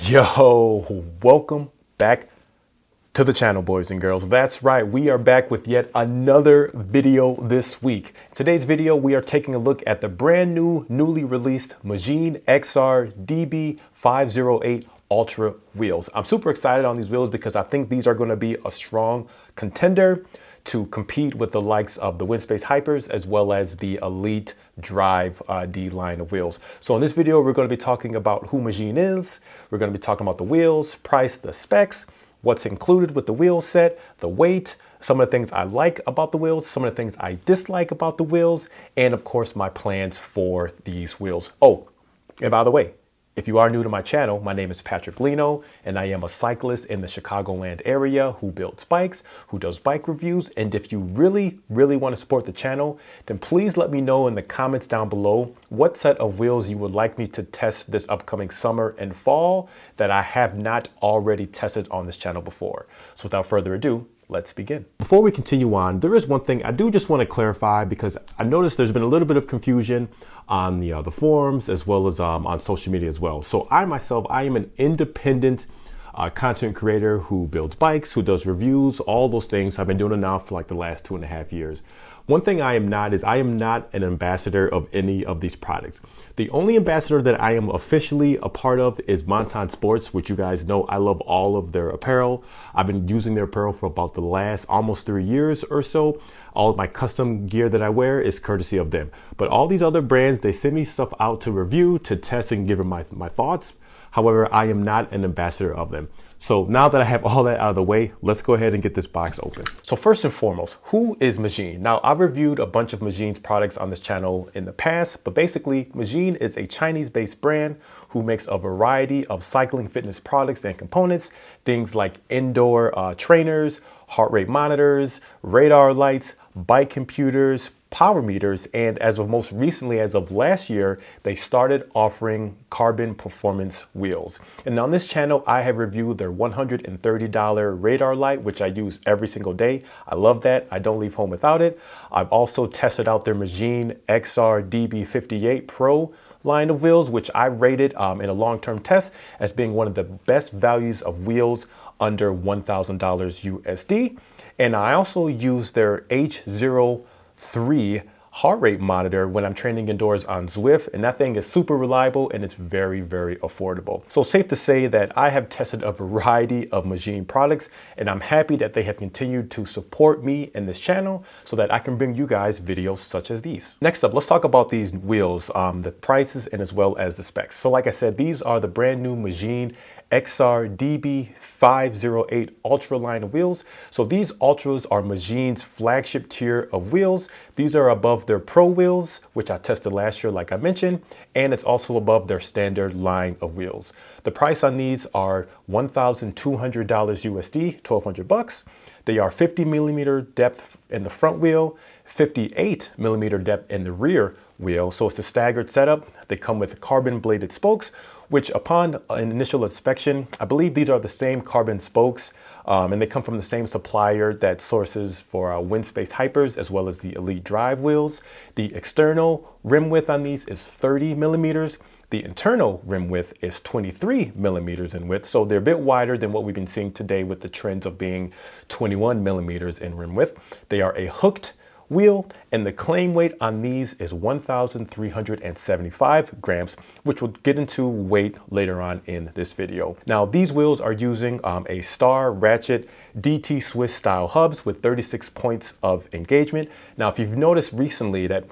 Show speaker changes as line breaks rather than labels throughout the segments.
Yo, welcome back to the channel, boys and girls. That's right, we are back with yet another video this week. In today's video, we are taking a look at the brand new, newly released Magene EXAR DB508 Ultra wheels. I'm super excited on these wheels because I think these are going to be a strong contender to compete with the likes of the Winspace Hypers as well as the Elite Drive D line of wheels. So in this video, we're going to be talking about who Magene is. We're going to be talking about the wheels, price, the specs, what's included with the wheel set, the weight, some of the things I like about the wheels, some of the things I dislike about the wheels, and of course my plans for these wheels. Oh, and by the way, if you are new to my channel, my name is Patrick Lino, and I am a cyclist in the Chicagoland area who builds bikes, who does bike reviews. And if you really want to support the channel, then please let me know in the comments down below what set of wheels you would like me to test this upcoming summer and fall that I have not already tested on this channel before. So without further ado, let's begin. Before we continue on, there is one thing I do just want to clarify because I noticed there's been a little bit of confusion on the forums as well as on social media as well. So I myself, I am an independent content creator who builds bikes, who does reviews, all those things. I've been doing it now for like the last 2.5 years. One thing I am not is I am not an ambassador of any of these products. The only ambassador that I am officially a part of is Monton Sports, which you guys know I love all of their apparel. I've been using their apparel for about the last almost 3 years or so. All of my custom gear that I wear is courtesy of them. But all these other brands, they send me stuff out to review, to test and give them my thoughts. However, I am not an ambassador of them. So now that I have all that out of the way, let's go ahead and get this box open. So first and foremost, who is Magene? Now, I've reviewed a bunch of Magene's products on this channel in the past, but basically Magene is a Chinese-based brand who makes a variety of cycling fitness products and components, things like indoor trainers, heart rate monitors, radar lights, bike computers, power meters, and as of most recently, as of last year, they started offering carbon performance wheels. And on this channel, I have reviewed their $130 radar light, which I use every single day. I love that. I don't leave home without it. I've also tested out their Magene EXAR DB508 Pro line of wheels, which I rated in a long-term test as being one of the best values of wheels under $1,000 USD. And I also use their H03 heart rate monitor when I'm training indoors on Zwift, and that thing is super reliable and it's very affordable. So safe to say that I have tested a variety of Magene products, and I'm happy that they have continued to support me in this channel so that I can bring you guys videos such as these. Next up, let's talk about these wheels, the prices and as well as the specs. So like I said, these are the brand new Magene EXAR DB508 Ultra line of wheels. So these Ultras are Magene's flagship tier of wheels. These are above their Pro wheels, which I tested last year, like I mentioned, and it's also above their standard line of wheels. The price on these are $1,200 USD, 1,200 bucks. They are 50 millimeter depth in the front wheel, 58 millimeter depth in the rear wheel. So it's a staggered setup. They come with carbon bladed spokes, which upon an initial inspection, I believe these are the same carbon spokes, and they come from the same supplier that sources for Winspace Hypers as well as the Elite Drive wheels. The external rim width on these is 30 millimeters. The internal rim width is 23 millimeters in width, so they're a bit wider than what we've been seeing today with the trends of being 21 millimeters in rim width. They are a hooked wheel, and the claim weight on these is 1,375 grams, which we'll get into weight later on in this video. Now, these wheels are using a Star Ratchet DT Swiss style hubs with 36 points of engagement. Now, if you've noticed recently that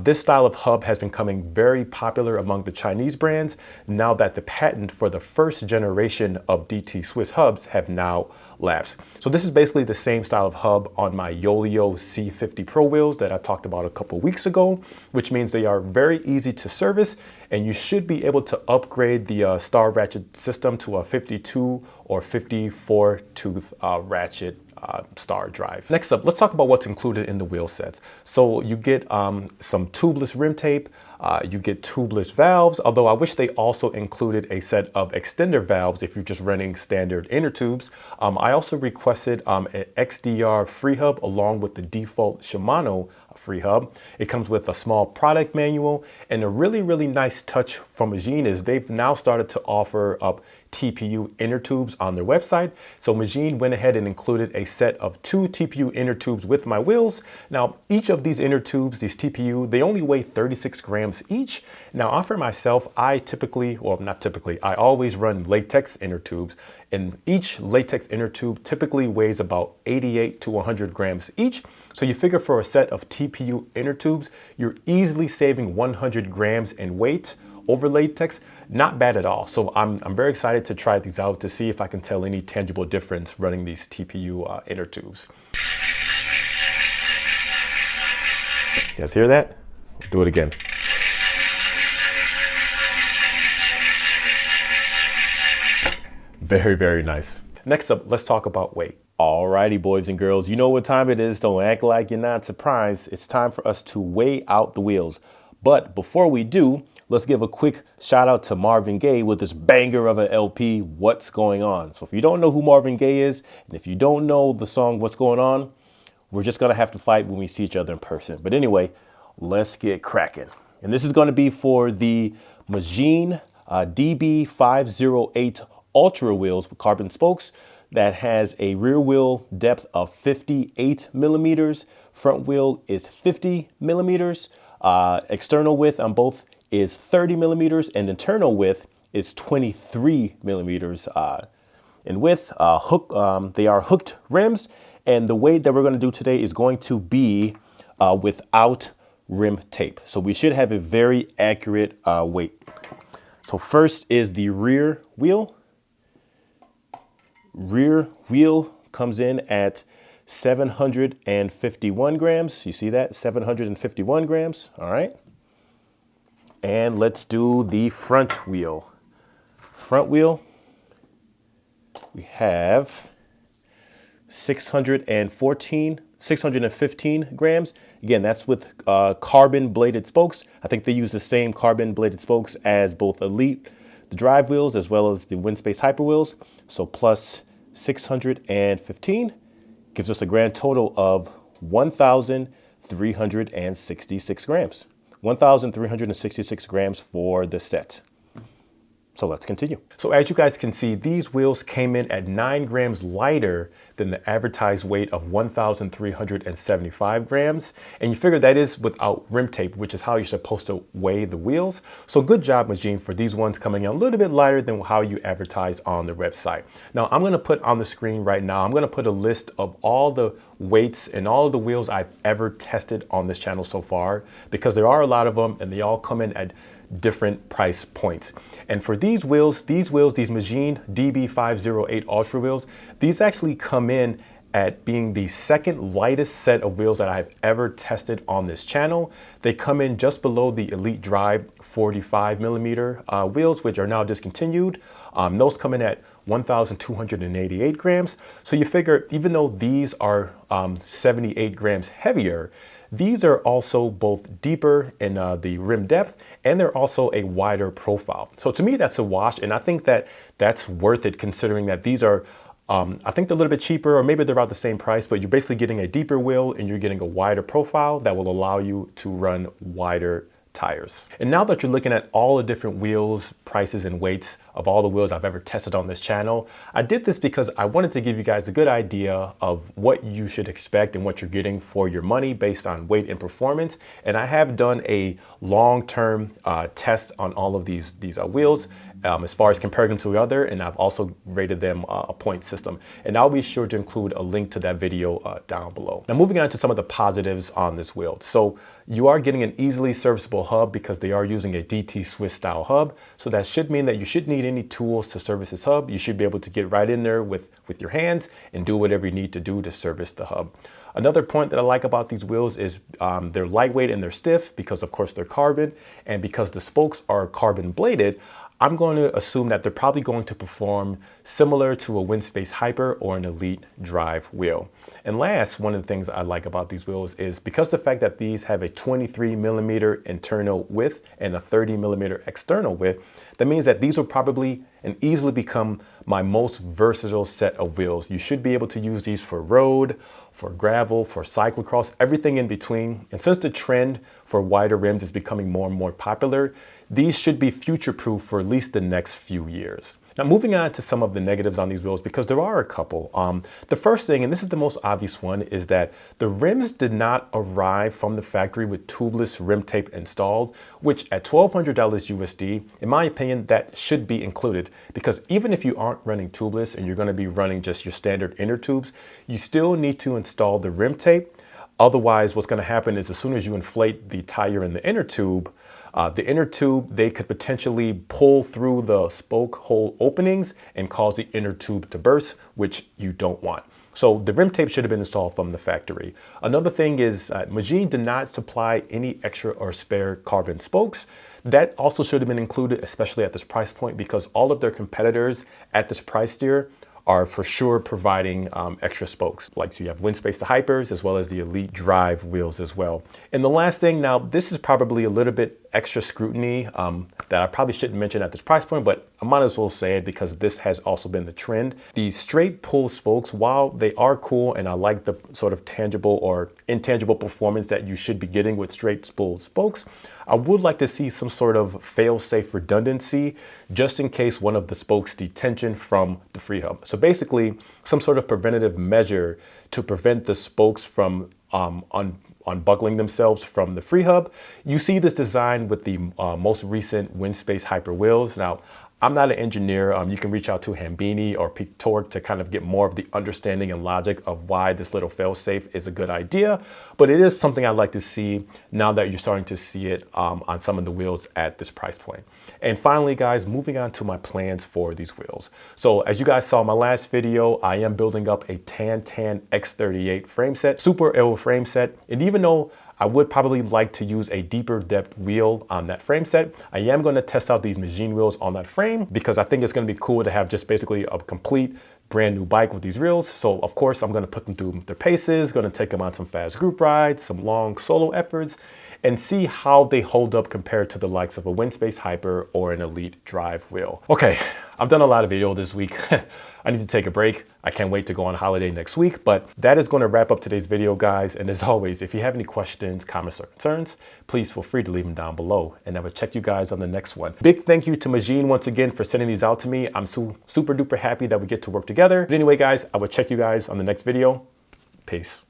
this style of hub has been becoming very popular among the Chinese brands, now that the patent for the first generation of DT Swiss hubs have now lapsed. So this is basically the same style of hub on my Yolio C50 Pro wheels that I talked about a couple weeks ago, which means they are very easy to service, and you should be able to upgrade the Star Ratchet system to a 52 or 54 tooth ratchet Star drive. Next up, let's talk about what's included in the wheel sets. So you get some tubeless rim tape, You get tubeless valves, although I wish they also included a set of extender valves if you're just running standard inner tubes. I also requested an XDR free hub along with the default Shimano free hub. It comes with a small product manual, and a really nice touch from Magene is they've now started to offer up TPU inner tubes on their website. So Magene went ahead and included a set of 2 TPU inner tubes with my wheels. Now, each of these inner tubes, these TPU, they only weigh 36 grams each. Now, for myself, I always run latex inner tubes, and each latex inner tube typically weighs about 88 to 100 grams each. So you figure for a set of TPU inner tubes, you're easily saving 100 grams in weight over latex. Not bad at all. So I'm very excited to try these out to see if I can tell any tangible difference running these TPU inner tubes. You guys hear that? Do it again. Very nice. Next up, let's talk about weight. Alrighty, boys and girls, you know what time it is. Don't act like you're not surprised. It's time for us to weigh out the wheels. But before we do, let's give a quick shout out to Marvin Gaye with this banger of an LP, What's Going On. So if you don't know who Marvin Gaye is, and if you don't know the song What's Going On, we're just gonna have to fight when we see each other in person. But anyway, let's get cracking. And this is gonna be for the Magene DB508 Ultra wheels with carbon spokes that has a rear wheel depth of 58 millimeters. Front wheel is 50 millimeters. External width on both is 30 millimeters, and internal width is 23 millimeters in width. They are hooked rims, and the weight that we're going to do today is going to be without rim tape. So we should have a very accurate weight. So first is the rear wheel. Rear wheel comes in at 751 grams. You see that? 751 grams. All right. And let's do the front wheel. Front wheel, we have 615 grams. Again, that's with carbon bladed spokes. I think they use the same carbon bladed spokes as both Elite, the drive wheels, as well as the Winspace Hyper wheels. So plus 615 gives us a grand total of 1,366 grams. 1,366 grams for the set. So let's continue. So as you guys can see, these wheels came in at 9 grams lighter than the advertised weight of 1,375 grams. And you figure that is without rim tape, which is how you're supposed to weigh the wheels. So good job, Magene, for these ones coming in a little bit lighter than how you advertise on the website. Now I'm gonna put on the screen right now, I'm gonna put a list of all the weights and all of the wheels I've ever tested on this channel so far, because there are a lot of them and they all come in at different price points. And for these Magene DB508 Ultra wheels, these actually come in at being the second lightest set of wheels that I've ever tested on this channel. They come in just below the Elite Drive 45 millimeter wheels, which are now discontinued. Those come in at 1,288 grams. So you figure, even though these are 78 grams heavier, these are also both deeper in the rim depth, and they're also a wider profile. So to me, that's a wash, and I think that that's worth it, considering that these are, I think they're a little bit cheaper, or maybe they're about the same price, but you're basically getting a deeper wheel and you're getting a wider profile that will allow you to run wider tires. And now that you're looking at all the different wheels, prices, and weights of all the wheels I've ever tested on this channel, I did this because I wanted to give you guys a good idea of what you should expect and what you're getting for your money based on weight and performance. And I have done a long-term test on all of these wheels as far as comparing them to the other, and I've also rated them a point system. And I'll be sure to include a link to that video down below. Now moving on to some of the positives on this wheel. So you are getting an easily serviceable hub because they are using a DT Swiss style hub. So that should mean that you shouldn't need any tools to service this hub. You should be able to get right in there with your hands and do whatever you need to do to service the hub. Another point that I like about these wheels is they're lightweight and they're stiff because of course they're carbon, and because the spokes are carbon bladed, I'm going to assume that they're probably going to perform similar to a Winspace Hyper or an Elite Drive wheel. And last, one of the things I like about these wheels is because the fact that these have a 23mm internal width and a 30mm external width, that means that these will probably and easily become my most versatile set of wheels. You should be able to use these for road, for gravel, for cyclocross, everything in between. And since the trend for wider rims is becoming more and more popular, these should be future-proof for at least the next few years. Now, moving on to some of the negatives on these wheels, because there are a couple. The first thing, and this is the most obvious one, is that the rims did not arrive from the factory with tubeless rim tape installed, which at $1,200 USD, in my opinion, that should be included. Because even if you aren't running tubeless and you're going to be running just your standard inner tubes, you still need to install the rim tape. Otherwise, what's going to happen is as soon as you inflate the tire in the inner tube, they could potentially pull through the spoke hole openings and cause the inner tube to burst, which you don't want. So the rim tape should have been installed from the factory. Another thing is Magene did not supply any extra or spare carbon spokes. That also should have been included, especially at this price point, because all of their competitors at this price tier are for sure providing extra spokes. Like, so you have Winspace, the Hypers, as well as the Elite Drive wheels as well. And the last thing, now this is probably a little bit extra scrutiny that I probably shouldn't mention at this price point, but I might as well say it because this has also been the trend. The straight pull spokes, while they are cool and I like the sort of tangible or intangible performance that you should be getting with straight pull spokes, I would like to see some sort of fail-safe redundancy just in case one of the spokes detention from the free hub. So basically some sort of preventative measure to prevent the spokes from unbuckling themselves from the free hub. You see this design with the most recent Winspace Hyper wheels. Now, I'm not an engineer. You can reach out to Hambini or Peak Torque to kind of get more of the understanding and logic of why this little fail-safe is a good idea. But it is something I'd like to see now that you're starting to see it on some of the wheels at this price point. And finally, guys, moving on to my plans for these wheels. So as you guys saw in my last video, I am building up a Tan X38 frame set, super aero frame set. And even though I would probably like to use a deeper depth wheel on that frame set, I am going to test out these Magene wheels on that frame because I think it's going to be cool to have just basically a complete brand new bike with these wheels. So of course I'm going to put them through their paces, going to take them on some fast group rides, some long solo efforts, and see how they hold up compared to the likes of a Winspace Hyper or an Elite Drive wheel. Okay, I've done a lot of video this week. I need to take a break. I can't wait to go on holiday next week, but that is going to wrap up today's video, guys. And as always, if you have any questions, comments, or concerns, please feel free to leave them down below, and I will check you guys on the next one. Big thank you to Magene once again for sending these out to me. I'm super duper happy that we get to work together. But anyway, guys, I will check you guys on the next video. Peace.